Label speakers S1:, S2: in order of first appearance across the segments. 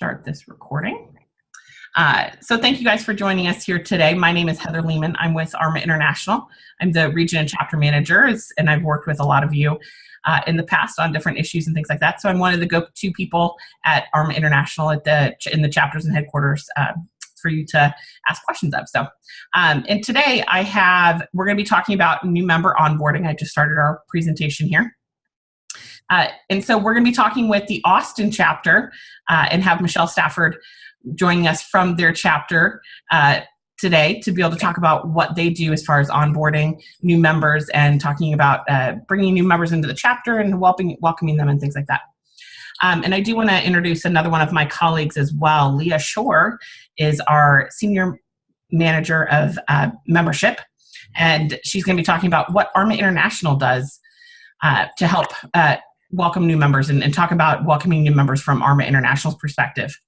S1: start this recording. So thank you guys for joining us here today. My name is Heather Lehman. I'm with ARMA International. I'm the region and chapter manager, and I've worked with a lot of you in the past on different issues and things like that. So I'm one of the go-to people at ARMA International in the chapters and headquarters for you to ask questions of. So, and today we're going to be talking about new member onboarding. I just started our presentation here. And so we're going to be talking with the Austin chapter and have Michelle Stafford joining us from their chapter today to be able to talk about what they do as far as onboarding new members and talking about bringing new members into the chapter and welcoming them and things like that. And I do want to introduce another one of my colleagues as well. Leah Shore is our senior manager of membership, and she's going to be talking about what ARMA International does to help welcome new members and talk about welcoming new members from ARMA International's perspective.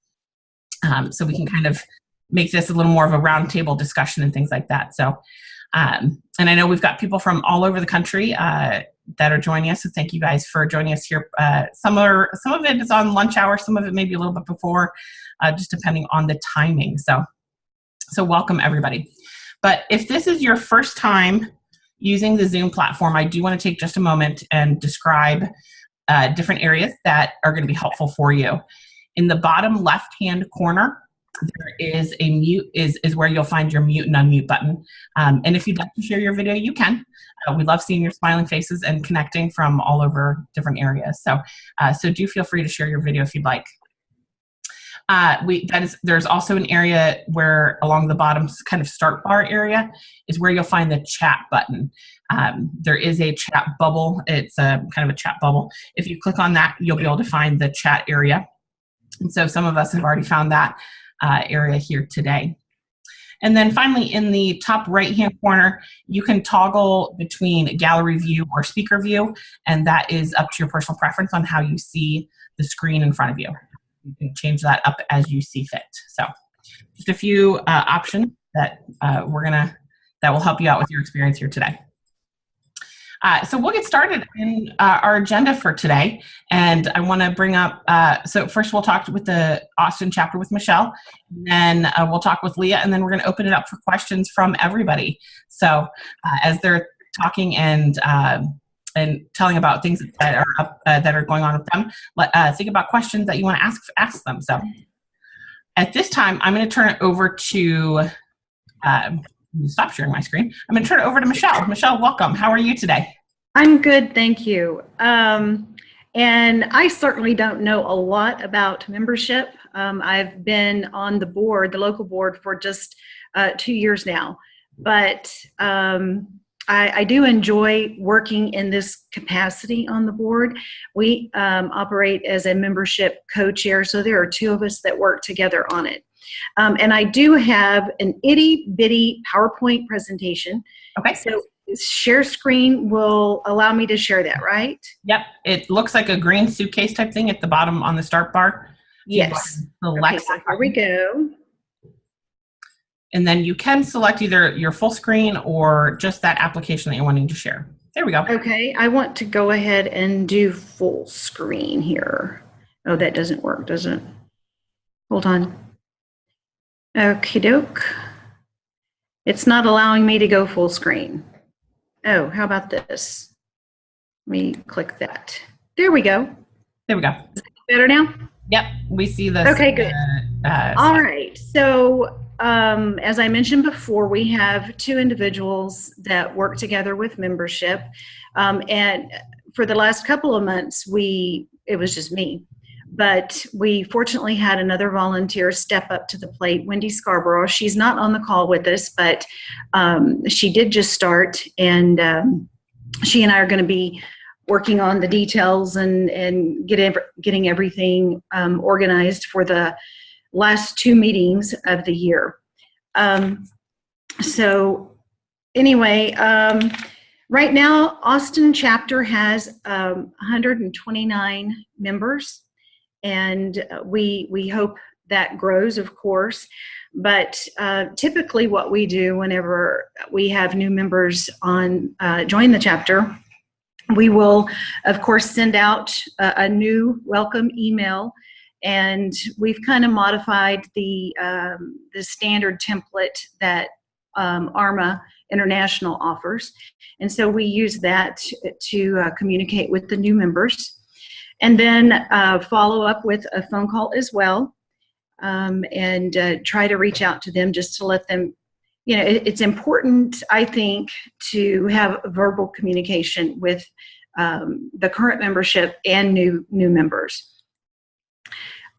S1: So we can kind of make this a little more of a roundtable discussion and things like that. So, and I know we've got people from all over the country that are joining us. So thank you guys for joining us here. Some of it is on lunch hour. Some of it may be a little bit before, just depending on the timing. So welcome everybody. But if this is your first time using the Zoom platform, I do want to take just a moment and describe different areas that are going to be helpful for you. In the bottom left-hand corner, there is a mute, is where you'll find your mute and unmute button. And if you'd like to share your video, you can. We love seeing your smiling faces and connecting from all over different areas. So do feel free to share your video if you'd like. There's also an area where along the bottom kind of start bar area is where you'll find the chat button. There is a chat bubble. It's kind of a chat bubble. If you click on that, you'll be able to find the chat area. And so some of us have already found that area here today. And then finally, in the top right-hand corner, you can toggle between gallery view or speaker view, and that is up to your personal preference on how you see the screen in front of you. You can change that up as you see fit. So just a few options that that will help you out with your experience here today. So we'll get started in our agenda for today, and I want to bring up, so first we'll talk with the Austin chapter with Michelle, then we'll talk with Leah, and then we're going to open it up for questions from everybody. So as they're talking and telling about things that are up, that are going on with them, think about questions that you want to ask them. So at this time, I'm going to turn it over to stop sharing my screen. I'm going to turn it over to Michelle. Michelle, welcome. How are you today?
S2: I'm good, thank you. And I certainly don't know a lot about membership. I've been on the board, the local board, for just 2 years now. But I do enjoy working in this capacity on the board. We operate as a membership co-chair, so there are two of us that work together on it. And I do have an itty-bitty PowerPoint presentation.
S1: Okay.
S2: So share screen will allow me to share that, right?
S1: Yep. It looks like a green suitcase type thing at the bottom on the start bar.
S2: Yes. Okay, so here we go.
S1: And then you can select either your full screen or just that application that you're wanting to share. There we go.
S2: Okay. I want to go ahead and do full screen here. Oh, that doesn't work, does it? Hold on. Okie doke. It's not allowing me to go full screen. Oh, how about this? Let me click that. There we go.
S1: There we go.
S2: Is it better now?
S1: Yep, we see this.
S2: Okay, good. All right. So as I mentioned before, we have two individuals that work together with membership. And for the last couple of months, it was just me. But we fortunately had another volunteer step up to the plate, Wendy Scarborough. She's not on the call with us, but she did just start, and she and I are going to be working on the details and getting everything organized for the last two meetings of the year. So anyway, right now, Austin chapter has 129 members. And we hope that grows, of course. But typically what we do whenever we have new members join the chapter, we will, of course, send out a new welcome email And we've kind of modified the standard template that ARMA International offers. And so we use that to communicate with the new members. And then follow up with a phone call as well, and try to reach out to them just to let them, it's important, I think, to have verbal communication with the current membership and new members.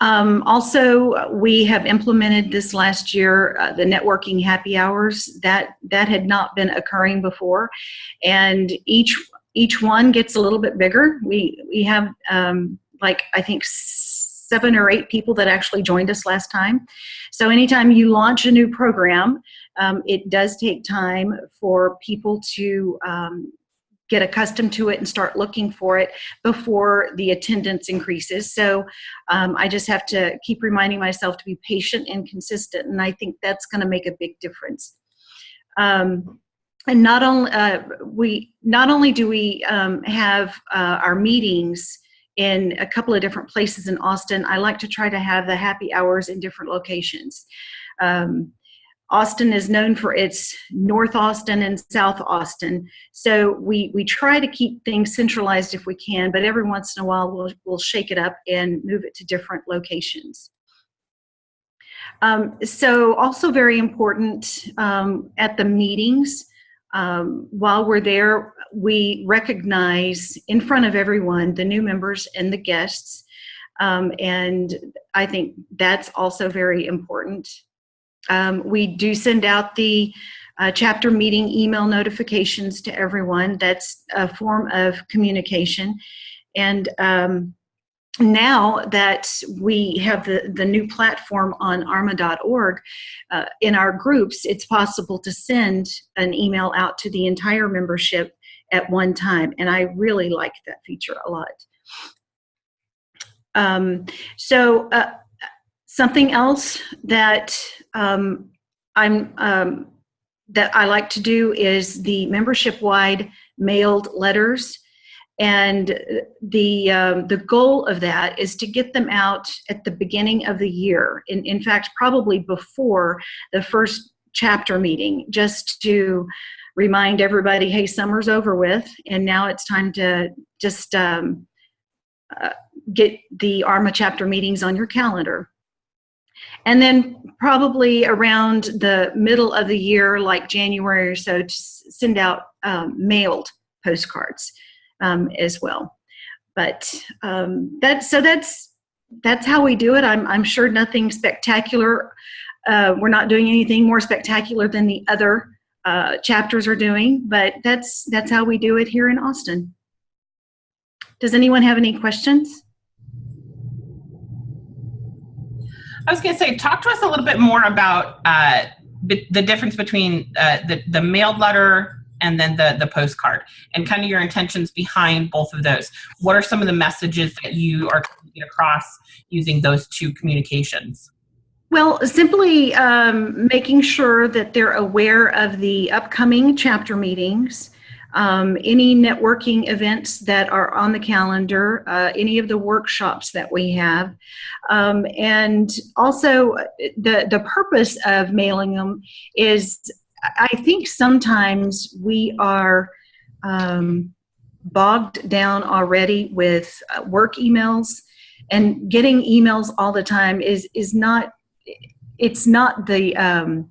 S2: Also, we have implemented this last year the networking happy hours that had not been occurring before, and each one gets a little bit bigger. We have I think 7 or 8 people that actually joined us last time. So anytime you launch a new program, it does take time for people to get accustomed to it and start looking for it before the attendance increases. So I just have to keep reminding myself to be patient and consistent, and I think that's going to make a big difference. And not only do we have our meetings in a couple of different places in Austin, I like to try to have the happy hours in different locations. Austin is known for its North Austin and South Austin, so we try to keep things centralized if we can, but every once in a while we'll shake it up and move it to different locations. So also very important at the meetings, while we're there, we recognize in front of everyone the new members and the guests, and I think that's also very important. We do send out the chapter meeting email notifications to everyone. That's a form of communication. And now that we have the new platform on arma.org, in our groups, it's possible to send an email out to the entire membership at one time. And I really like that feature a lot. Something else that that I like to do is the membership-wide mailed letters, and the goal of that is to get them out at the beginning of the year. In fact, probably before the first chapter meeting, just to remind everybody, hey, summer's over with, and now it's time to just get the ARMA chapter meetings on your calendar. And then probably around the middle of the year, like January or so, to send out mailed postcards as well. But that's how we do it. I'm sure nothing spectacular. We're not doing anything more spectacular than the other chapters are doing, but that's how we do it here in Austin. Does anyone have any questions?
S1: I was going to say, talk to us a little bit more about the difference between the mailed letter and then the postcard, and kind of your intentions behind both of those. What are some of the messages that you are trying to get across using those two communications?
S2: Well, simply making sure that they're aware of the upcoming chapter meetings, any networking events that are on the calendar, any of the workshops that we have, and also the purpose of mailing them is, I think sometimes we are bogged down already with work emails, and getting emails all the time is not, it's not the,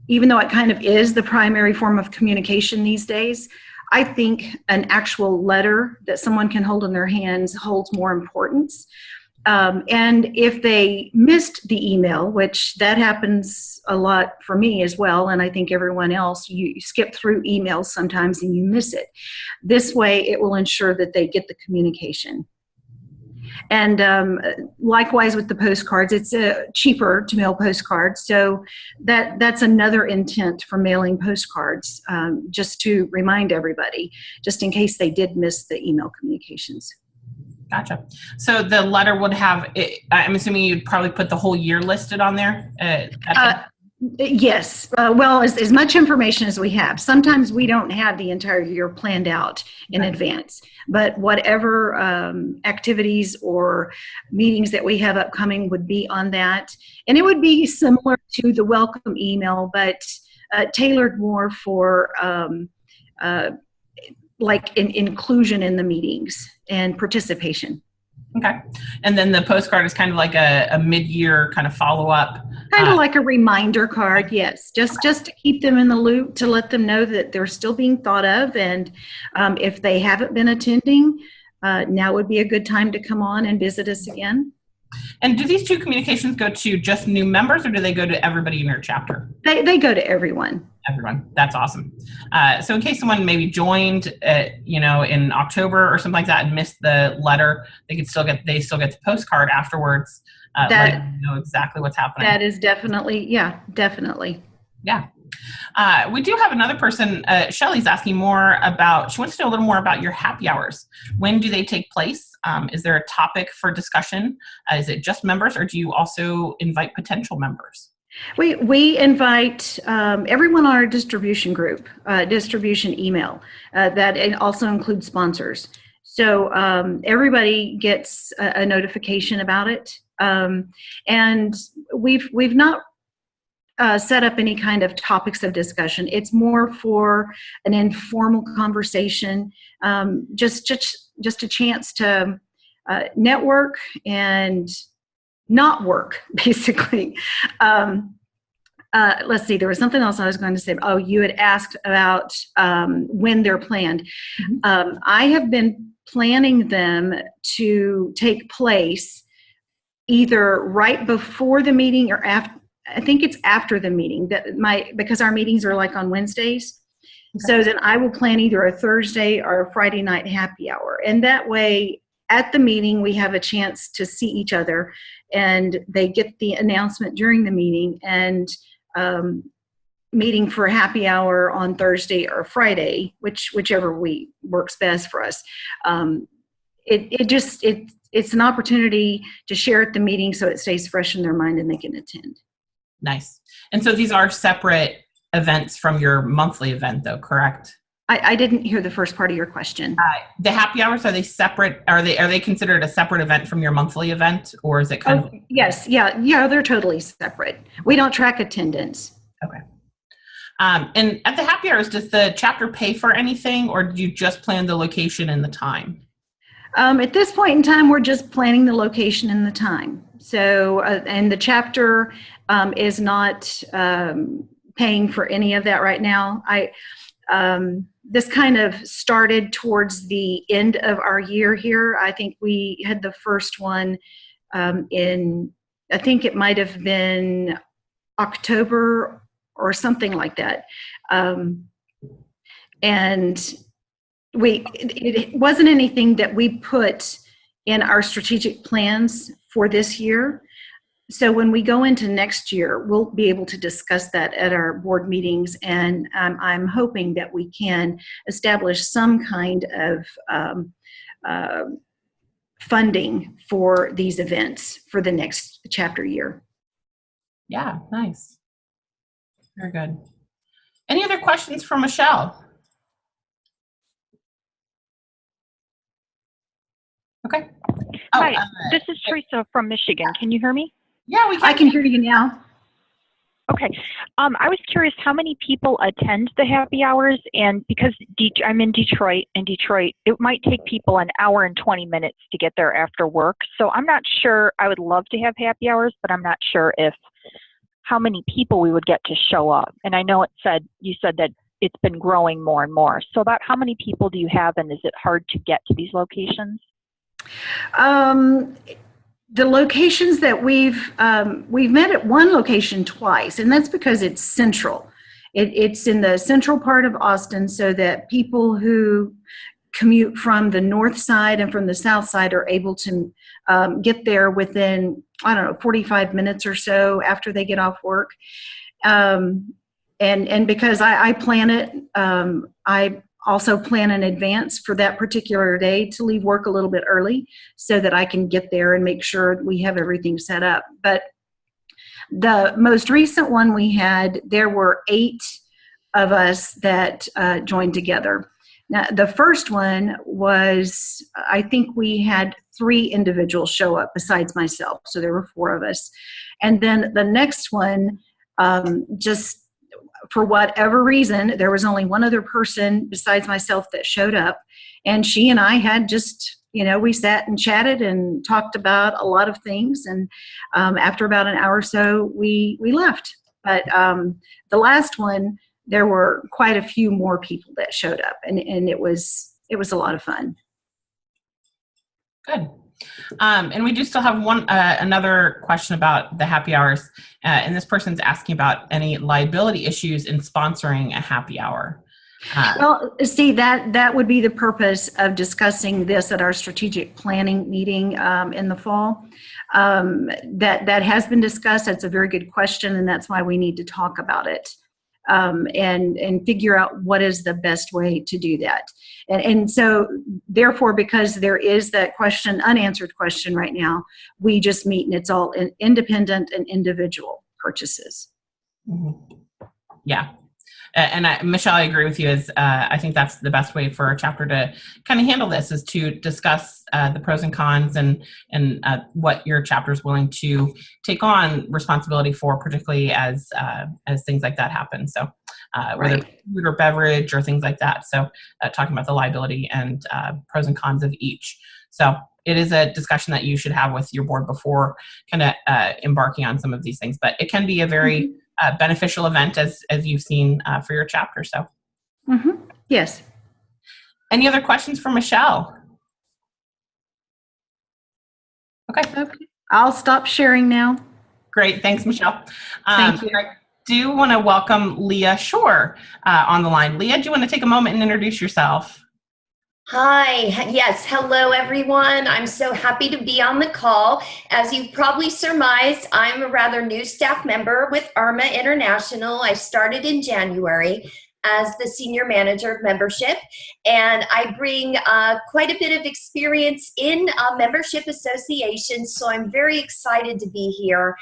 S2: even though it kind of is the primary form of communication these days, I think an actual letter that someone can hold in their hands holds more importance. And if they missed the email, which that happens a lot for me as well, and I think everyone else, you skip through emails sometimes and you miss it. This way it will ensure that they get the communication. And likewise with the postcards, it's cheaper to mail postcards. So that's another intent for mailing postcards, just to remind everybody, just in case they did miss the email communications.
S1: Gotcha. So the letter would have, I'm assuming you'd probably put the whole year listed on there?
S2: Yes. Well, as much information as we have. Sometimes we don't have the entire year planned out in advance, but whatever activities or meetings that we have upcoming would be on that. And it would be similar to the welcome email, but tailored more for like inclusion in the meetings and participation.
S1: Okay. And then the postcard is kind of like a mid-year kind of follow-up.
S2: Kind of like a reminder card, yes. Just to keep them in the loop, to let them know that they're still being thought of. And if they haven't been attending, now would be a good time to come on and visit us again.
S1: And do these two communications go to just new members, or do they go to everybody in your chapter?
S2: They go to everyone.
S1: Everyone. That's awesome. So in case someone maybe joined, in October or something like that and missed the letter, they still get the postcard afterwards. Letting you know exactly what's happening.
S2: That is definitely. Yeah.
S1: We do have another person. Shelly's asking more about. She wants to know a little more about your happy hours. When do they take place? Is there a topic for discussion? Is it just members, or do you also invite potential members?
S2: We invite everyone on our distribution group, distribution email. That also includes sponsors. So everybody gets a notification about it, and we've not set up any kind of topics of discussion. It's more for an informal conversation, just a chance to network and not work, basically. Let's see, there was something else I was going to say. Oh, you had asked about when they're planned. Mm-hmm. I have been planning them to take place either right before the meeting or after. I think it's after the meeting because our meetings are like on Wednesdays. Okay. So then I will plan either a Thursday or a Friday night happy hour. And that way at the meeting, we have a chance to see each other, and they get the announcement during the meeting, and meeting for happy hour on Thursday or Friday, whichever works best for us. It's an opportunity to share at the meeting so it stays fresh in their mind and they can attend.
S1: Nice. And so these are separate events from your monthly event, though, correct?
S2: I didn't hear the first part of your question.
S1: The happy hours, are they separate? Are they considered a separate event from your monthly event, or is it kind of?
S2: Yes, yeah, they're totally separate. We don't track attendance.
S1: Okay. And at the happy hours, does the chapter pay for anything, or do you just plan the location and the time?
S2: At this point in time, we're just planning the location and the time. So, and the chapter is not paying for any of that right now. This kind of started towards the end of our year here. I think we had the first one I think it might have been October or something like that. And it wasn't anything that we put in our strategic plans for this year. So when we go into next year, we'll be able to discuss that at our board meetings, and I'm hoping that we can establish some kind of funding for these events for the next chapter year.
S1: Yeah, nice. Very good. Any other questions for Michelle? Okay.
S3: Hi, this is Teresa from Michigan. Can you hear me?
S1: Yeah, we can.
S2: I can hear you now.
S3: Okay. I was curious how many people attend the happy hours, and because I'm in Detroit, it might take people an hour and 20 minutes to get there after work. So I'm not sure. I would love to have happy hours, but I'm not sure how many people we would get to show up. And I know you said that it's been growing more and more. So about how many people do you have, and is it hard to get to these locations?
S2: The locations that we've met at one location twice, and that's because it's central. It's in the central part of Austin, so that people who commute from the north side and from the south side are able to get there within, 45 minutes or so after they get off work. And because I plan it, I also plan in advance for that particular day to leave work a little bit early so that I can get there and make sure we have everything set up. But The most recent one we had, there were 8 of us that joined together. Now, the first one was, I think we had 3 individuals show up besides myself, so there were 4 of us. And then the next one, just for whatever reason, there was only one other person besides myself that showed up, and she and I had just, we sat and chatted and talked about a lot of things, and after about an hour or so, we left. But the last one, there were quite a few more people that showed up, and it was a lot of fun.
S1: Good. And we do still have another question about the happy hours, and this person's asking about any liability issues in sponsoring a happy hour.
S2: Well, see, that would be the purpose of discussing this at our strategic planning meeting in the fall. That has been discussed. That's a very good question, and that's why we need to talk about it. And figure out what is the best way to do that. And so therefore, because there is that unanswered question right now, we just meet and it's all independent and individual purchases.
S1: Mm-hmm. Yeah. And Michelle, I agree with you. I think that's the best way for a chapter to kind of handle this, is to discuss the pros and cons and what your chapter is willing to take on responsibility for, particularly as things like that happen. So whether it's food or beverage or things like that. So talking about the liability and pros and cons of each. So it is a discussion that you should have with your board before kind of embarking on some of these things. But it can be a very beneficial event, as you've seen for your chapter. So,
S2: yes.
S1: Any other questions for Michelle? Okay.
S2: I'll stop sharing now.
S1: Great. Thanks, Michelle.
S2: Thank you.
S1: I do want to welcome Leah Shore on the line. Leah, do you want to take a moment and introduce yourself?
S4: Hi. Yes. Hello, everyone. I'm so happy to be on the call. As you've probably surmised, I'm a rather new staff member with ARMA International. I started in January as the Senior Manager of Membership, and I bring quite a bit of experience in membership associations, so I'm very excited to be here.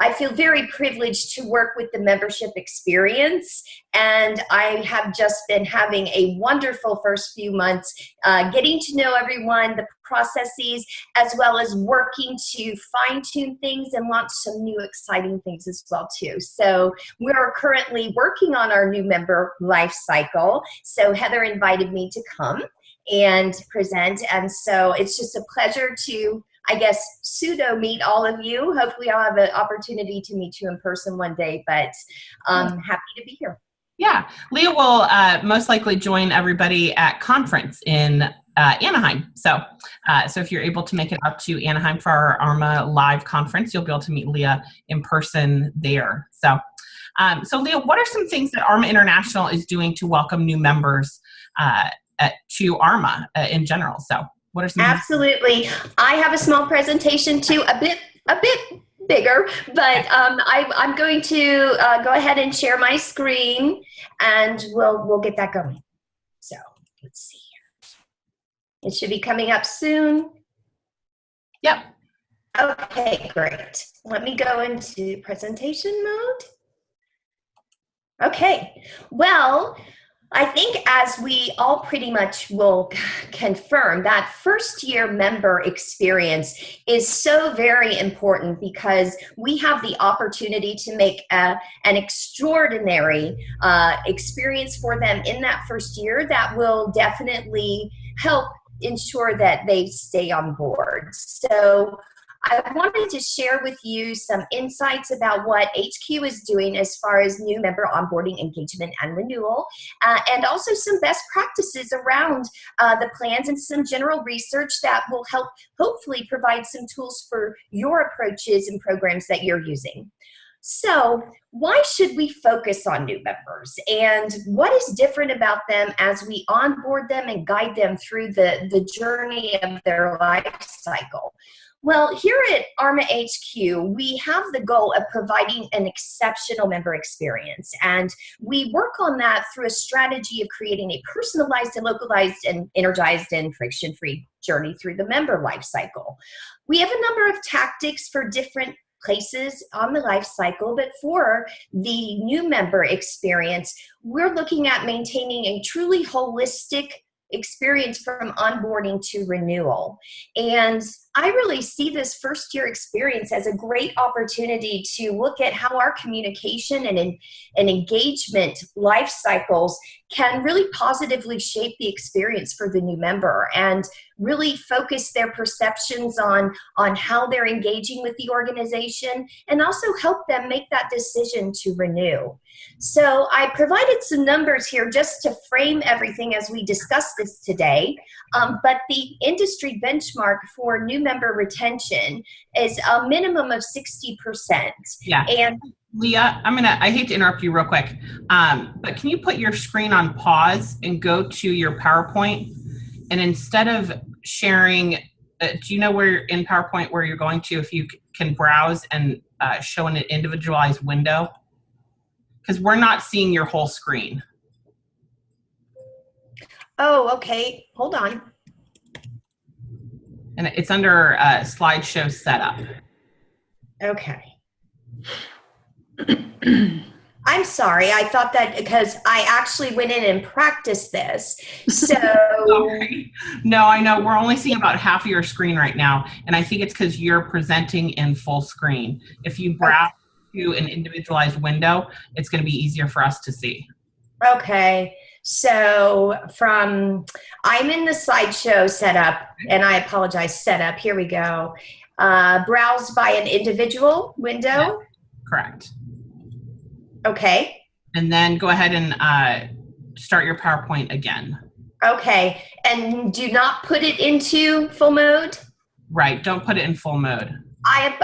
S4: I feel very privileged to work with the membership experience, and I have just been having a wonderful first few months getting to know everyone, the processes, as well as working to fine-tune things and launch some new exciting things as well too. So we're currently working on our new member life cycle. So Heather invited me to come and present, and so it's just a pleasure to, I guess, pseudo meet all of you. Hopefully I'll have an opportunity to meet you in person one day, but happy to be here.
S1: Yeah, Leah will most likely join everybody at conference in Anaheim. So if you're able to make it up to Anaheim for our ARMA live conference, you'll be able to meet Leah in person there. So Leah, what are some things that ARMA International is doing to welcome new members to ARMA in general? So what are some
S4: Absolutely. I have a small presentation too, a bit bigger, but I'm going to go ahead and share my screen, and we'll get that going. So let's see here. It should be coming up soon.
S1: Yep.
S4: Okay, great. Let me go into presentation mode. Okay. Well, I think as we all pretty much will confirm, that first year member experience is so very important, because we have the opportunity to make an extraordinary experience for them in that first year that will definitely help ensure that they stay on board. So I wanted to share with you some insights about what HQ is doing as far as new member onboarding, engagement, and renewal, and also some best practices around the plans and some general research that will help hopefully provide some tools for your approaches and programs that you're using. So why should we focus on new members, and what is different about them as we onboard them and guide them through the journey of their life cycle? Well, here at ARMA HQ, we have the goal of providing an exceptional member experience. And we work on that through a strategy of creating a personalized and localized and energized and friction-free journey through the member life cycle. We have a number of tactics for different places on the life cycle, but for the new member experience, we're looking at maintaining a truly holistic experience from onboarding to renewal. And I really see this first year experience as a great opportunity to look at how our communication and engagement life cycles can really positively shape the experience for the new member and really focus their perceptions on how they're engaging with the organization and also help them make that decision to renew. So I provided some numbers here just to frame everything as we discuss this today, but the industry benchmark for new member retention is a minimum of 60%.
S1: Yeah.
S4: And
S1: Leah, I hate to interrupt you real quick, but can you put your screen on pause and go to your PowerPoint? And instead of sharing, do you know where you're in PowerPoint where you're going to, if you can browse and show an individualized window? Because we're not seeing your whole screen.
S4: oh, okay, hold on.
S1: And it's under slideshow setup.
S4: Okay. I'm sorry. I thought that because I actually went in and practiced this. So
S1: Sorry. No, I know. We're only seeing about half of your screen right now. And I think it's because you're presenting in full screen. If you browse to an individualized window, it's going to be easier for us to see.
S4: okay. So I'm in the slideshow setup, and I apologize, setup. Here we go. Browse by an individual window.
S1: Yeah, correct.
S4: Okay.
S1: And then go ahead and start your PowerPoint again.
S4: Okay. And do not put it into full mode.
S1: Right. Don't put it in full mode.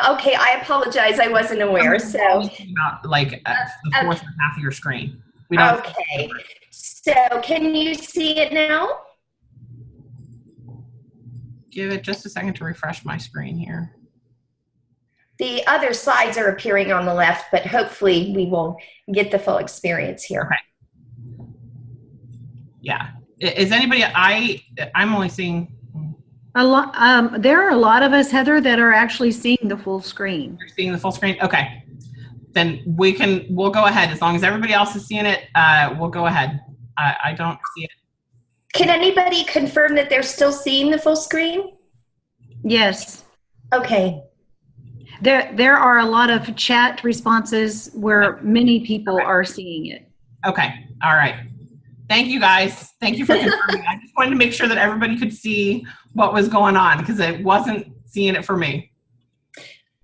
S4: Okay. I apologize. I wasn't aware. So
S1: About like the fourth half of your screen. We don't.
S4: Okay. So can you see it now?
S1: Give it just a second to refresh my screen here.
S4: The other slides are appearing on the left, but hopefully we will get the full experience here.
S1: Okay. Yeah. Is anybody, I'm only seeing.
S2: A lot. There are a lot of us, Heather, that are actually seeing the full screen.
S1: You're seeing the full screen? Okay. Then we'll go ahead. As long as everybody else is seeing it, we'll go ahead. I don't see it.
S4: Can anybody confirm that they're still seeing the full screen?
S2: Yes.
S4: Okay.
S2: There are a lot of chat responses where many people are seeing it.
S1: Okay. All right. Thank you, guys. Thank you for confirming. I just wanted to make sure that everybody could see what was going on because it wasn't seeing it for me.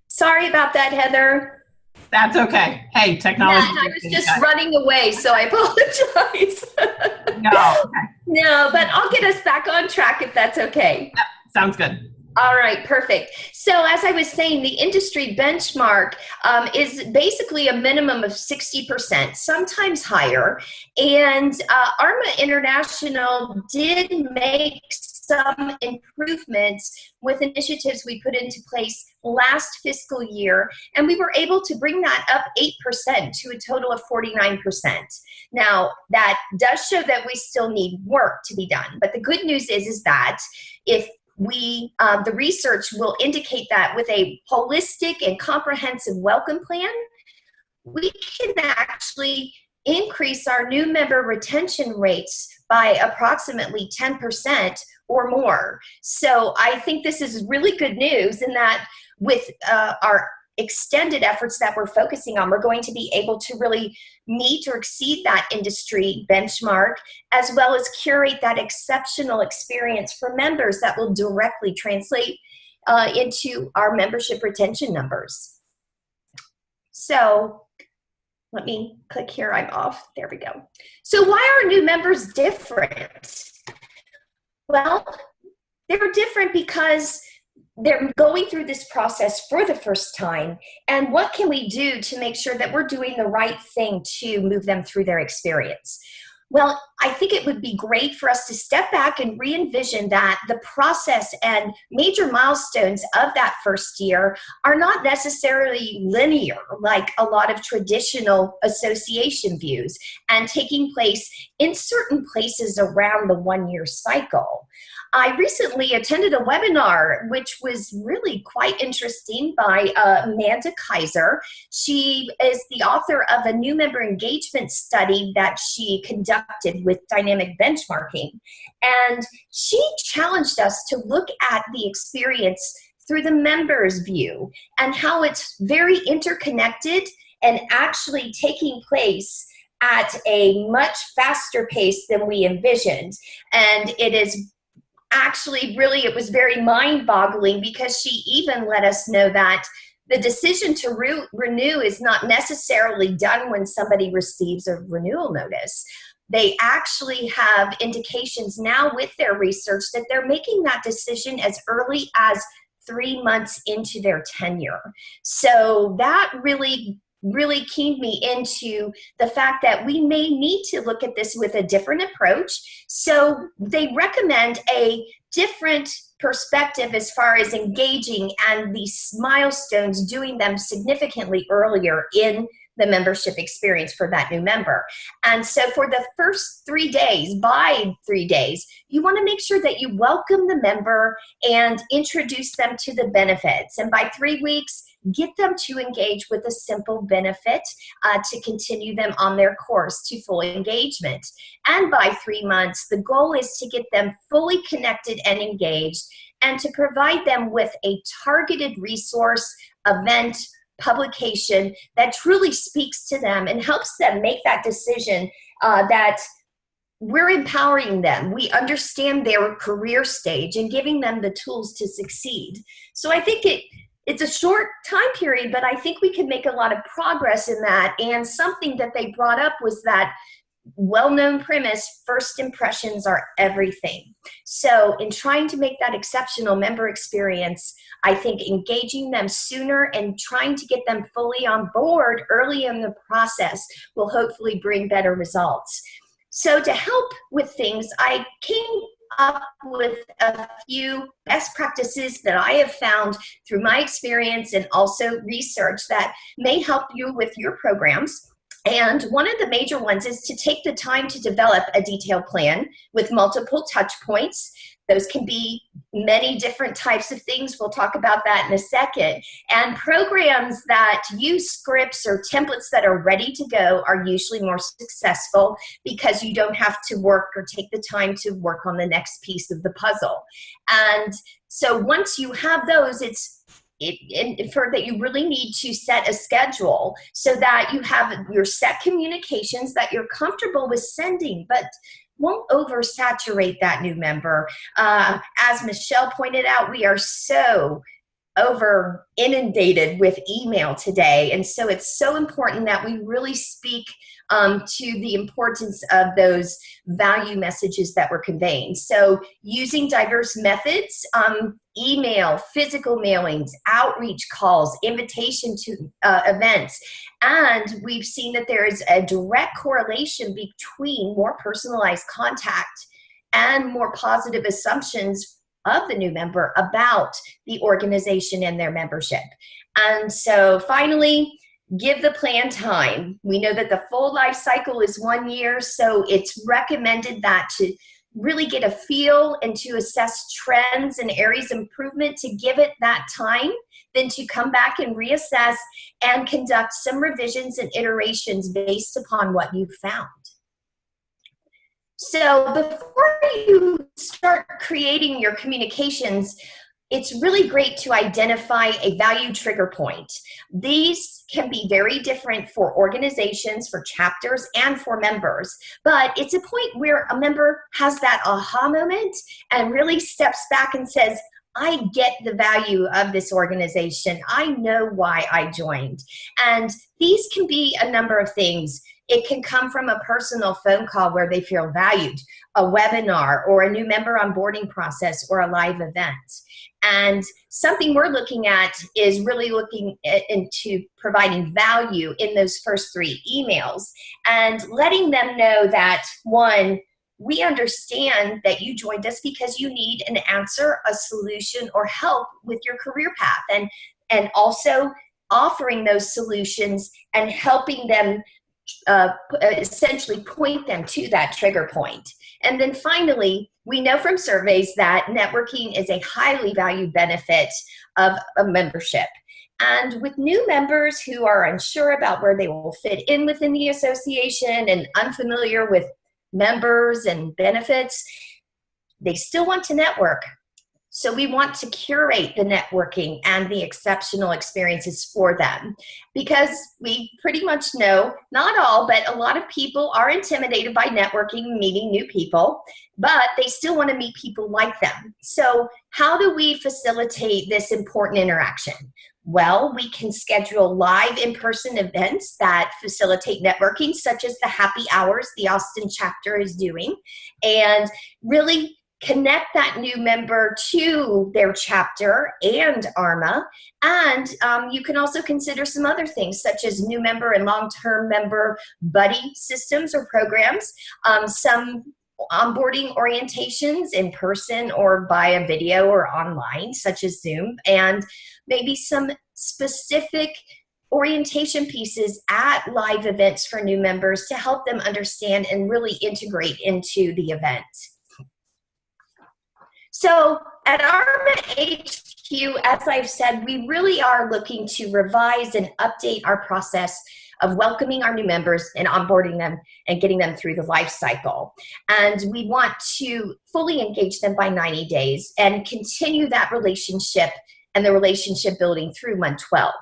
S4: Sorry about that, Heather.
S1: That's okay. Hey, technology.
S4: Yeah, I was just running away, so I apologize.
S1: No. Okay.
S4: No, but I'll get us back on track if that's okay.
S1: Yep, sounds good.
S4: All right, perfect. So as I was saying, the industry benchmark is basically a minimum of 60%, sometimes higher. And ARMA International did make some improvements with initiatives we put into place last fiscal year, and we were able to bring that up 8% to a total of 49%. Now, that does show that we still need work to be done, but the good news is that if the research will indicate that with a holistic and comprehensive welcome plan, we can actually increase our new member retention rates by approximately 10% or more. So I think this is really good news in that with our extended efforts that we're focusing on, we're going to be able to really meet or exceed that industry benchmark, as well as curate that exceptional experience for members that will directly translate into our membership retention numbers. So let me click here. I'm off. There we go. So why are new members different? Well, they're different because they're going through this process for the first time. And what can we do to make sure that we're doing the right thing to move them through their experience? Well, I think it would be great for us to step back and re-envision that the process and major milestones of that first year are not necessarily linear, like a lot of traditional association views, and taking place in certain places around the 1-year cycle. I recently attended a webinar, which was really quite interesting, by Amanda Kaiser. She is the author of a new member engagement study that she conducted with dynamic benchmarking. And she challenged us to look at the experience through the member's view and how it's very interconnected and actually taking place at a much faster pace than we envisioned. And it is actually really, it was very mind-boggling, because she even let us know that the decision to renew is not necessarily done when somebody receives a renewal notice. They actually have indications now with their research that they're making that decision as early as 3 months into their tenure. So that really keyed me into the fact that we may need to look at this with a different approach. So they recommend a different perspective as far as engaging and these milestones, doing them significantly earlier in the membership experience for that new member. And so for the first 3 days, by 3 days, you want to make sure that you welcome the member and introduce them to the benefits. And by 3 weeks, get them to engage with a simple benefit to continue them on their course to full engagement. And by 3 months, the goal is to get them fully connected and engaged, and to provide them with a targeted resource, event, publication that truly speaks to them and helps them make that decision that we're empowering them. We understand their career stage and giving them the tools to succeed. So I think it's a short time period, but I think we can make a lot of progress in that. And something that they brought up was that well-known premise, first impressions are everything. So in trying to make that exceptional member experience, I think engaging them sooner and trying to get them fully on board early in the process will hopefully bring better results. So to help with things, I came up with a few best practices that I have found through my experience and also research that may help you with your programs. And one of the major ones is to take the time to develop a detailed plan with multiple touch points. Those can be many different types of things. We'll talk about that in a second. And programs that use scripts or templates that are ready to go are usually more successful, because you don't have to work or take the time to work on the next piece of the puzzle. And so once you have those, for that you really need to set a schedule so that you have your set communications that you're comfortable with sending, but won't oversaturate that new member. As Michelle pointed out, we are so over inundated with email today. And so it's so important that we really speak to the importance of those value messages that we're conveying. So using diverse methods, email, physical mailings, outreach calls, invitation to events. And we've seen that there is a direct correlation between more personalized contact and more positive assumptions of the new member about the organization and their membership. And so finally, give the plan time. We know that the full life cycle is 1 year, so it's recommended that to really get a feel and to assess trends and areas of improvement, to give it that time, then to come back and reassess and conduct some revisions and iterations based upon what you've found. So before you start creating your communications, it's really great to identify a value trigger point. These can be very different for organizations, for chapters, and for members. But it's a point where a member has that aha moment and really steps back and says, I get the value of this organization. I know why I joined. And these can be a number of things. It can come from a personal phone call where they feel valued, a webinar, or a new member onboarding process, or a live event. And something we're looking at is really looking into providing value in those first 3 emails and letting them know that, one, we understand that you joined us because you need an answer, a solution, or help with your career path, and also offering those solutions and helping them essentially point them to that trigger point. And then finally, we know from surveys that networking is a highly valued benefit of a membership. And with new members who are unsure about where they will fit in within the association and unfamiliar with members and benefits, they still want to network. So we want to curate the networking and the exceptional experiences for them, because we pretty much know, not all, but a lot of people are intimidated by networking, meeting new people, but they still want to meet people like them. So how do we facilitate this important interaction? Well, we can schedule live in-person events that facilitate networking, such as the happy hours the Austin chapter is doing, and really connect that new member to their chapter and ARMA. And you can also consider some other things, such as new member and long-term member buddy systems or programs, some onboarding orientations in person or via video or online, such as Zoom, and maybe some specific orientation pieces at live events for new members to help them understand and really integrate into the event. So at ARMA HQ, as I've said, we really are looking to revise and update our process of welcoming our new members and onboarding them and getting them through the life cycle. And we want to fully engage them by 90 days and continue that relationship and the relationship building through month 12.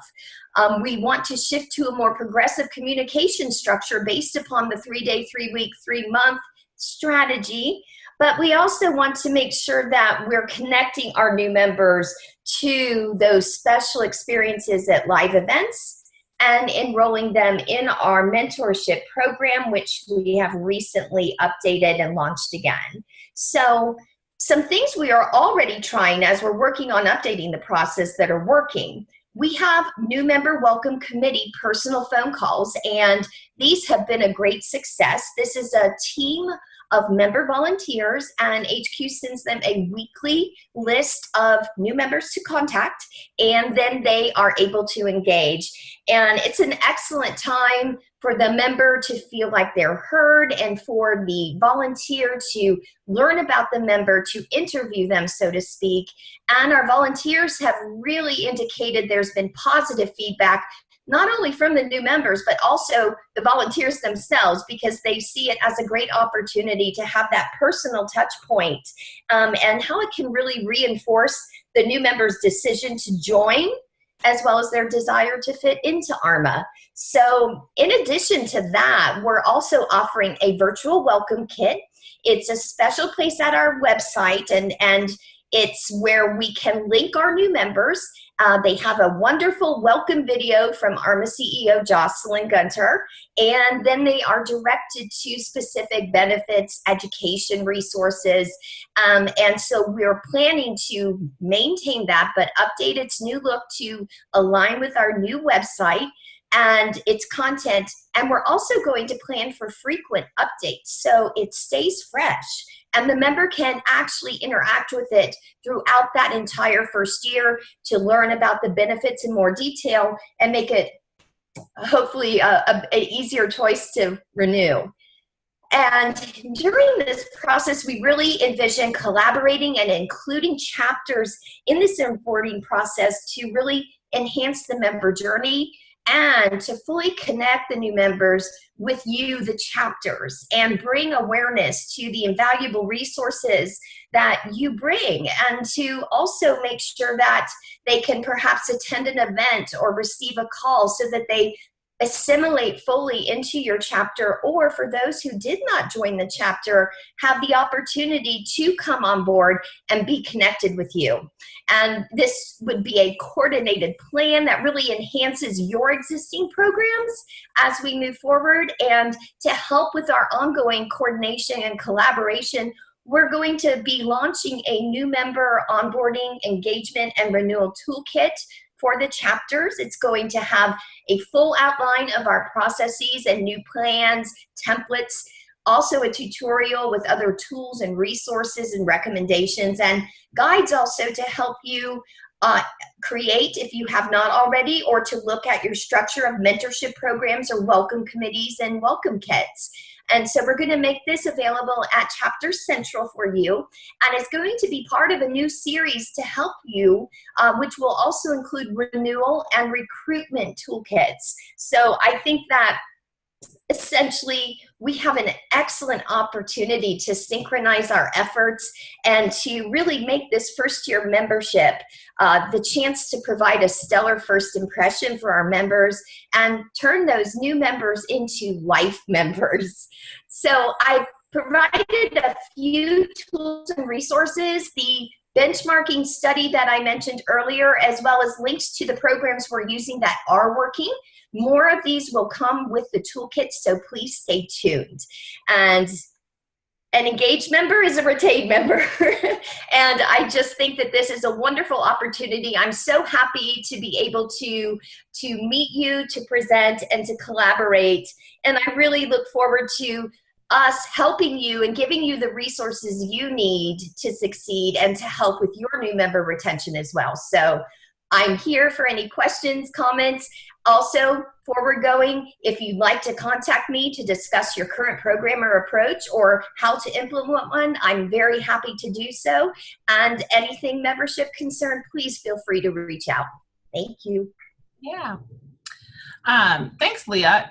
S4: We want to shift to a more progressive communication structure based upon the 3-day, 3-week, 3-month strategy. But we also want to make sure that we're connecting our new members to those special experiences at live events and enrolling them in our mentorship program, which we have recently updated and launched again. So some things we are already trying as we're working on updating the process that are working. We have new member welcome committee personal phone calls, and these have been a great success. This is a team of member volunteers, and HQ sends them a weekly list of new members to contact, and then they are able to engage. And it's an excellent time for the member to feel like they're heard, and for the volunteer to learn about the member, to interview them, so to speak. And our volunteers have really indicated there's been positive feedback, not only from the new members, but also the volunteers themselves, because they see it as a great opportunity to have that personal touch point, and how it can really reinforce the new member's decision to join, as well as their desire to fit into ARMA. So in addition to that, we're also offering a virtual welcome kit. It's a special place at our website, and it's where we can link our new members. They have a wonderful welcome video from ARMA CEO Jocelyn Gunter, and then they are directed to specific benefits, education resources, and so we're planning to maintain that, but update its new look to align with our new website and its content. And we're also going to plan for frequent updates so it stays fresh, and the member can actually interact with it throughout that entire first year to learn about the benefits in more detail and make it hopefully an easier choice to renew. And during this process, we really envision collaborating and including chapters in this onboarding process to really enhance the member journey and to fully connect the new members with you, the chapters, and bring awareness to the invaluable resources that you bring, and to also make sure that they can perhaps attend an event or receive a call so that they assimilate fully into your chapter, or for those who did not join the chapter, have the opportunity to come on board and be connected with you. And this would be a coordinated plan that really enhances your existing programs as we move forward. And to help with our ongoing coordination and collaboration, we're going to be launching a new member onboarding, engagement, and renewal toolkit for the chapters. It's going to have a full outline of our processes and new plans, templates, also a tutorial with other tools and resources and recommendations, and guides also to help you create, if you have not already, or to look at your structure of mentorship programs or welcome committees and welcome kits. And so we're going to make this available at Chapter Central for you, and it's going to be part of a new series to help you, which will also include renewal and recruitment toolkits. So I think that essentially we have an excellent opportunity to synchronize our efforts and to really make this first-year membership the chance to provide a stellar first impression for our members and turn those new members into life members. So I provided a few tools and resources, the benchmarking study that I mentioned earlier, as well as links to the programs we're using that are working. More of these will come with the toolkit, so please stay tuned. And an engaged member is a retained member. And I just think that this is a wonderful opportunity. I'm so happy to be able to meet you, to present, and to collaborate. And I really look forward to us helping you and giving you the resources you need to succeed and to help with your new member retention as well. So I'm here for any questions, comments. Also, forward going, if you'd like to contact me to discuss your current program or approach or how to implement one, I'm very happy to do so. And anything membership concerned, please feel free to reach out. Thank you.
S1: Yeah. Thanks, Leah.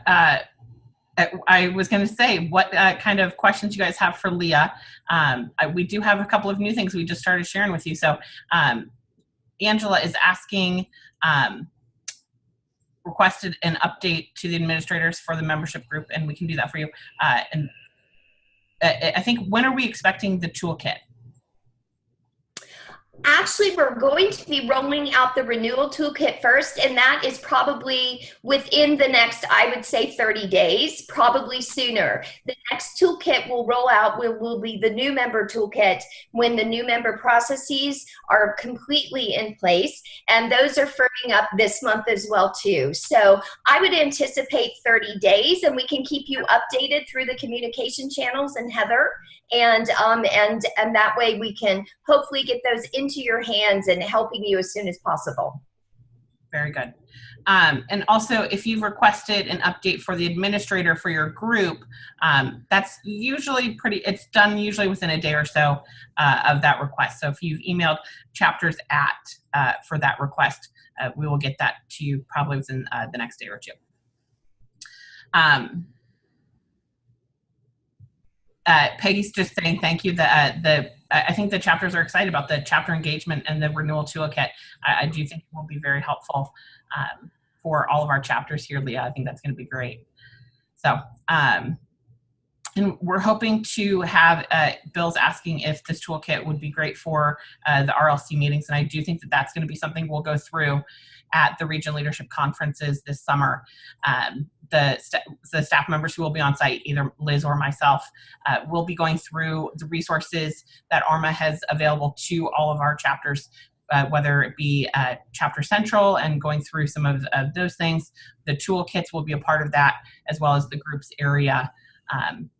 S1: I was going to say, what kind of questions you guys have for Leah? We do have a couple of new things we just started sharing with you. So Angela is asking, requested an update to the administrators for the membership group, and we can do that for you. And I think, when are we expecting the toolkit?
S4: Actually, we're going to be rolling out the renewal toolkit first, and that is probably within the next, I would say, 30 days, probably sooner. The next toolkit will roll out will be the new member toolkit when the new member processes are completely in place, and those are firming up this month as well too. So I would anticipate 30 days, and we can keep you updated through the communication channels and Heather, and that way we can hopefully get those into your hands and helping you as soon as possible.
S1: Very good. And also, if you've requested an update for the administrator for your group, that's usually it's done usually within a day or so of that request. So if you've emailed chapters for that request, we will get that to you probably within the next day or two. Peggy's just saying thank you. I think the chapters are excited about the chapter engagement and the renewal toolkit. I do think it will be very helpful for all of our chapters here, Leah. I think that's going to be great. So, and we're hoping to have, Bill's asking if this toolkit would be great for the RLC meetings, and I do think that that's going to be something we'll go through at the Region Leadership Conferences this summer. The staff members who will be on site, either Liz or myself, will be going through the resources that ARMA has available to all of our chapters, whether it be Chapter Central and going through some of those things. The toolkits will be a part of that, as well as the groups area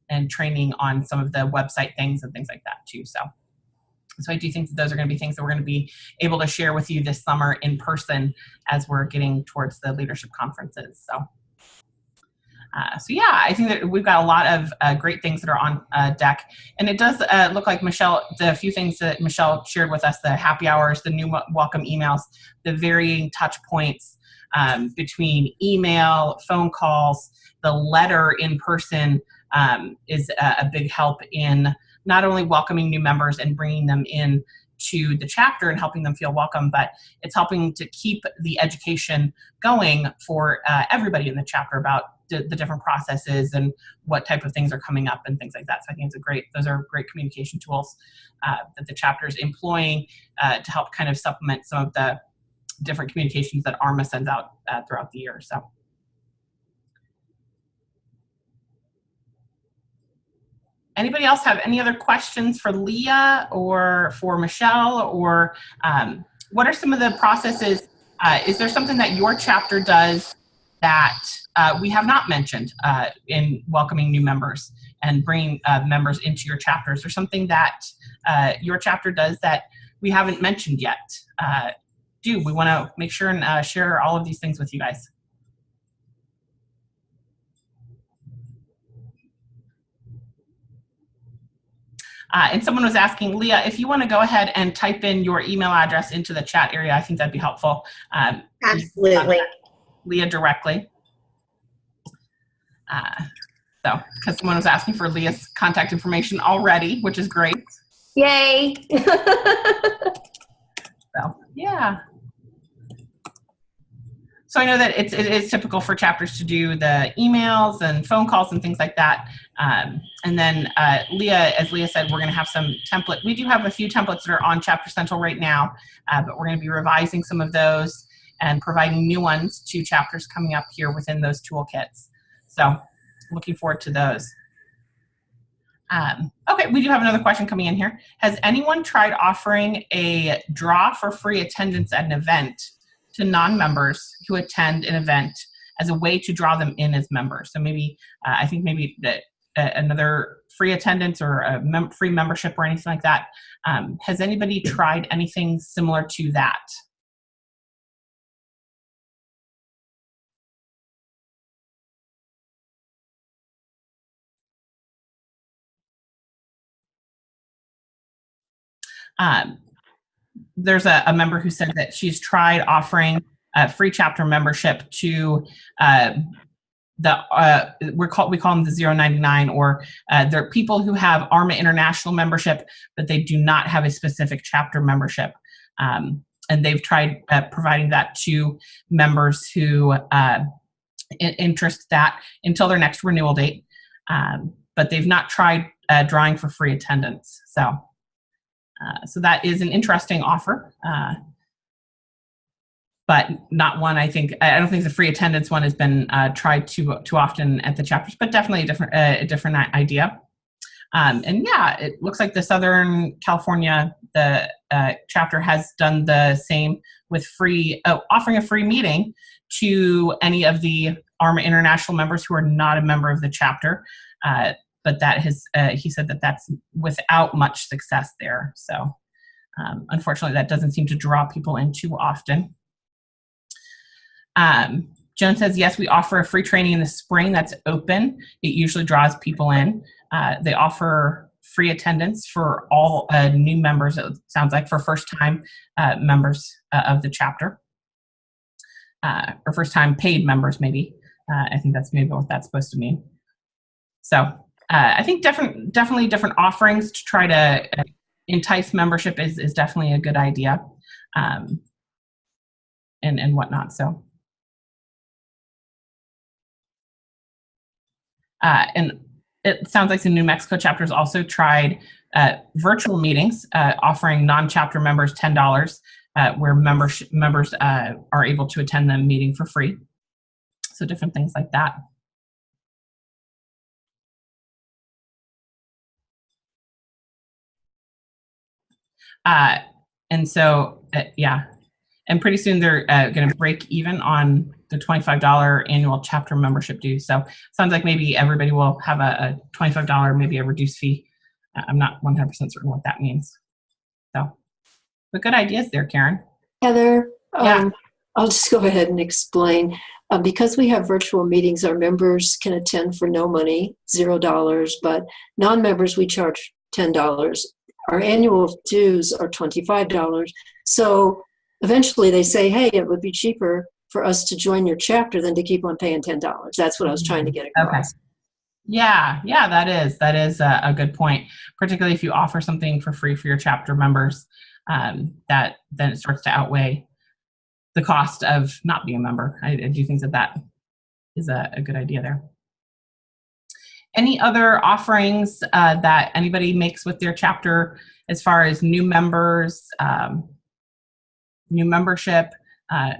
S1: and training on some of the website things and things like that too. So I do think that those are going to be things that we're going to be able to share with you this summer in person as we're getting towards the leadership conferences. So yeah, I think that we've got a lot of great things that are on deck. And it does look like the few things that Michelle shared with us, the happy hours, the new welcome emails, the varying touch points between email, phone calls, the letter in person is a big help in not only welcoming new members and bringing them in to the chapter and helping them feel welcome, but it's helping to keep the education going for everybody in the chapter about the different processes and what type of things are coming up and things like that. So I think those are great communication tools that the chapter is employing to help kind of supplement some of the different communications that ARMA sends out throughout the year. So. Anybody else have any other questions for Leah or for Michelle, or what are some of the processes? Is there something that your chapter does that we have not mentioned in welcoming new members and bringing members into your chapters, or something that your chapter does that we haven't mentioned yet? We want to make sure and share all of these things with you guys. And someone was asking, Leah, if you want to go ahead and type in your email address into the chat area, I think that'd be helpful.
S4: Absolutely.
S1: Leah directly. Because someone was asking for Leah's contact information already, which is great.
S4: Yay.
S1: So, yeah. So I know that it is typical for chapters to do the emails and phone calls and things like that. And then Leah, as Leah said, we're going to have some template. We do have a few templates that are on Chapter Central right now, but we're going to be revising some of those and providing new ones to chapters coming up here within those toolkits. So looking forward to those. Okay, we do have another question coming in here. Has anyone tried offering a draw for free attendance at an event to non-members who attend an event as a way to draw them in as members? So maybe, I think maybe that another free attendance or a free membership or anything like that. Has anybody tried anything similar to that? There's a member who said that she's tried offering a free chapter membership to we call them the 099, or they're people who have ARMA International membership, but they do not have a specific chapter membership. And they've tried providing that to members who interest that until their next renewal date. But they've not tried drawing for free attendance. So that is an interesting offer, but not one I don't think the free attendance one has been tried too often at the chapters, but definitely a different idea. And yeah, it looks like the Southern California, the chapter has done the same with offering a free meeting to any of the ARMA International members who are not a member of the chapter. But that has, he said that that's without much success there. So unfortunately, that doesn't seem to draw people in too often. Joan says, yes, we offer a free training in the spring that's open. It usually draws people in. They offer free attendance for all new members, it sounds like, for first-time members of the chapter. Or first-time paid members, maybe. I think that's maybe what that's supposed to mean. So I think definitely different offerings to try to entice membership is definitely a good idea, and whatnot. So, and it sounds like the New Mexico chapters also tried virtual meetings, offering non-chapter members $10, where members are able to attend the meeting for free. So different things like that. And so, yeah, and pretty soon they're going to break even on the $25 annual chapter membership due. So sounds like maybe everybody will have a $25, maybe a reduced fee. I'm not 100% certain what that means. So, but good ideas there, Karen.
S5: Heather,
S1: yeah.
S5: I'll just go ahead and explain. Because we have virtual meetings, our members can attend for no money, $0, but non-members we charge $10. Our annual dues are $25. So eventually they say, hey, it would be cheaper for us to join your chapter than to keep on paying $10. That's what I was trying to get across.
S1: Okay. Yeah, that is a good point, particularly if you offer something for free for your chapter members, that then it starts to outweigh the cost of not being a member. I do think that is a good idea there. Any other offerings that anybody makes with their chapter as far as new members, new membership,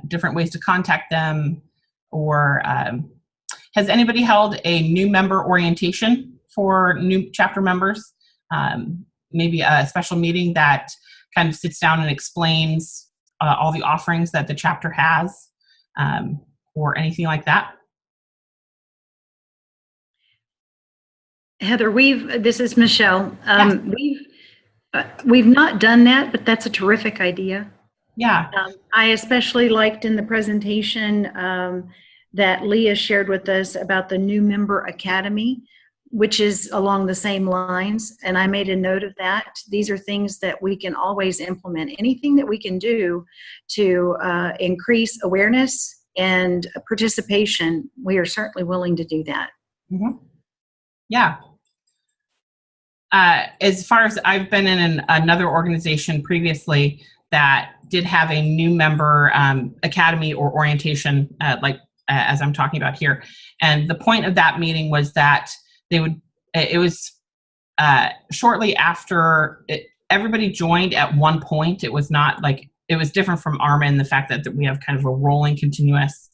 S1: different ways to contact them, or has anybody held a new member orientation for new chapter members? Maybe a special meeting that kind of sits down and explains all the offerings that the chapter has, or anything like that?
S2: Heather, this is Michelle.
S1: Yes.
S2: We've not done that, but that's a terrific idea.
S1: Yeah.
S2: I especially liked in the presentation that Leah shared with us about the new member academy, which is along the same lines. And I made a note of that. These are things that we can always implement. Anything that we can do to increase awareness and participation, we are certainly willing to do that.
S1: Mm-hmm. Yeah. As far as I've been in another organization previously that did have a new member academy or orientation, as I'm talking about here. And the point of that meeting was that it was shortly after everybody joined at one point. It was not like, it was different from ARMA in the fact that we have kind of a rolling continuous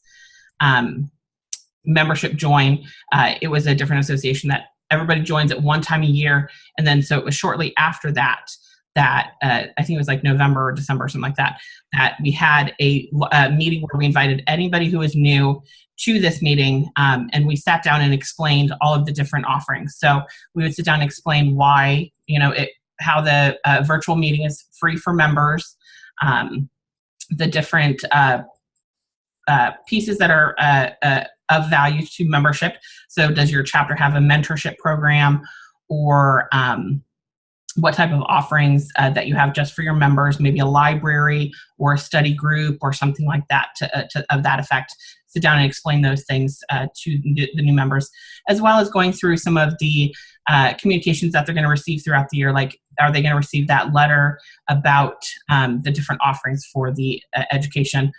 S1: membership join. It was a different association that everybody joins at one time a year. And then, so it was shortly after that I think it was like November or December or something like that we had a meeting where we invited anybody who was new to this meeting. And we sat down and explained all of the different offerings. So we would sit down and explain why, how the virtual meeting is free for members, the different pieces that are of value to membership. So does your chapter have a mentorship program, or what type of offerings that you have just for your members, maybe a library or a study group or something like that of that effect. Sit down and explain those things to the new members, as well as going through some of the communications that they're going to receive throughout the year. Like, are they going to receive that letter about the different offerings for the education,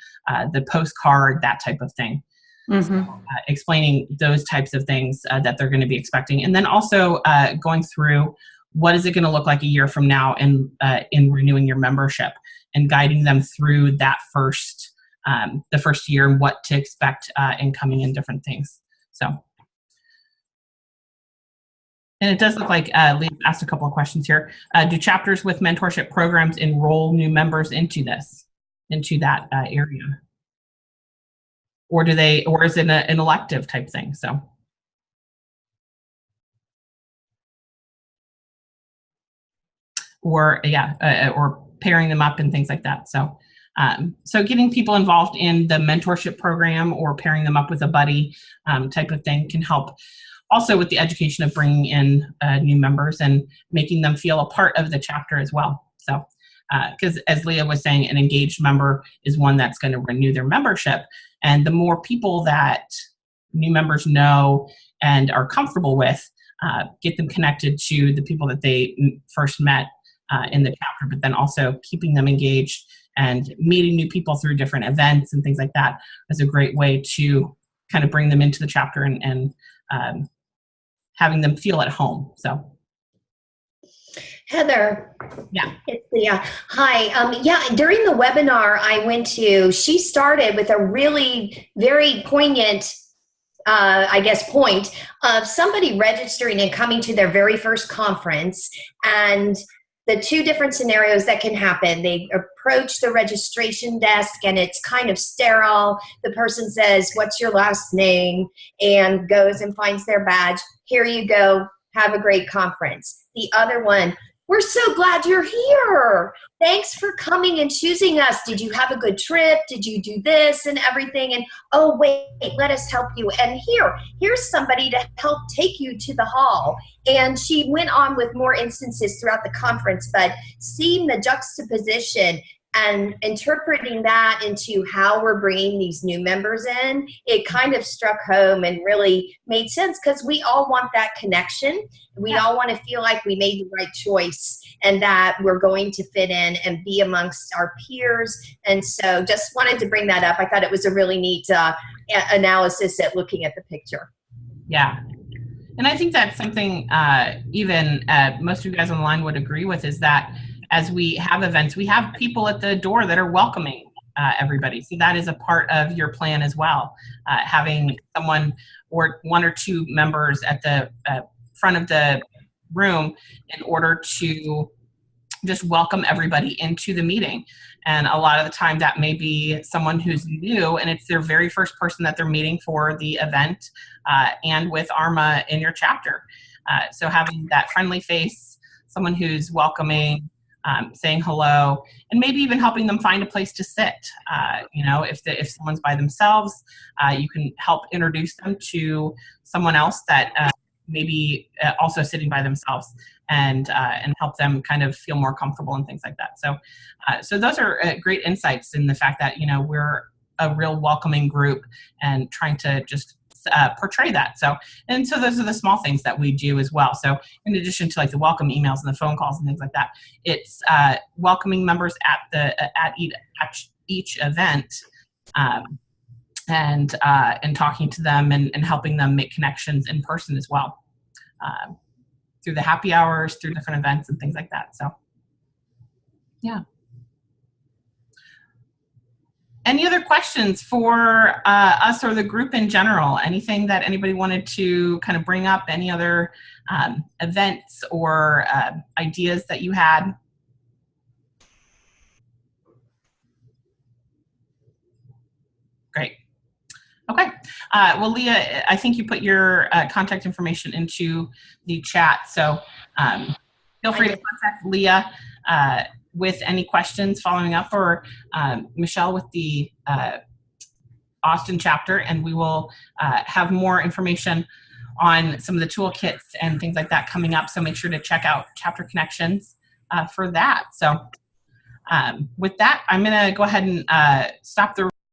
S1: the postcard, that type of thing. Mm-hmm. So, explaining those types of things that they're going to be expecting. And then also going through what is it going to look like a year from now in renewing your membership, and guiding them through that the first year and what to expect in coming in different things. So, and it does look like Lee asked a couple of questions here. Do chapters with mentorship programs enroll new members into that area? Or is it an elective type thing? So. Or pairing them up and things like that. So, so getting people involved in the mentorship program or pairing them up with a buddy type of thing can help. Also with the education of bringing in new members and making them feel a part of the chapter as well. So, because as Leah was saying, an engaged member is one that's going to renew their membership. And the more people that new members know and are comfortable with, get them connected to the people that they first met in the chapter, but then also keeping them engaged and meeting new people through different events and things like that is a great way to kind of bring them into the chapter and having them feel at home. So.
S4: Heather.
S1: Yeah.
S4: It's Leah. Hi. During the webinar I went to, she started with a really very poignant point of somebody registering and coming to their very first conference, and the two different scenarios that can happen. They approach the registration desk and it's kind of sterile. The person says, "What's your last name?" and goes and finds their badge. "Here you go. Have a great conference." The other one, "We're so glad you're here. Thanks for coming and choosing us. Did you have a good trip? Did you do this and everything? And oh, wait, let us help you. And here's somebody to help take you to the hall." And she went on with more instances throughout the conference, but seeing the juxtaposition and interpreting that into how we're bringing these new members in, it kind of struck home and really made sense, because we all want that connection. We all want to feel like we made the right choice and that we're going to fit in and be amongst our peers. And so just wanted to bring that up. I thought it was a really neat analysis at looking at the picture.
S1: Yeah. And I think that's something even most of you guys on the line would agree with, is that as we have events, we have people at the door that are welcoming everybody. So that is a part of your plan as well. Having someone or one or two members at the front of the room in order to just welcome everybody into the meeting. And a lot of the time that may be someone who's new and it's their very first person that they're meeting for the event and with ARMA in your chapter. So having that friendly face, someone who's welcoming, saying hello, and maybe even helping them find a place to sit. You know, if someone's by themselves, you can help introduce them to someone else that maybe also sitting by themselves, and help them kind of feel more comfortable and things like that. So, so those are great insights in the fact that, you know, we're a real welcoming group and trying to just portray that. So, and so those are the small things that we do as well. So in addition to like the welcome emails and the phone calls and things like that, it's welcoming members at each event, and talking to them and helping them make connections in person as well, through the happy hours, through different events and things like that. So, yeah. Any other questions for us or the group in general? Anything that anybody wanted to kind of bring up? Any other events or ideas that you had? Great. Okay. Well, Leah, I think you put your contact information into the chat. So feel free to contact Leah with any questions following up, or Michelle with the Austin chapter, and we will have more information on some of the toolkits and things like that coming up. So make sure to check out Chapter Connections for that. So with that, I'm going to go ahead and stop the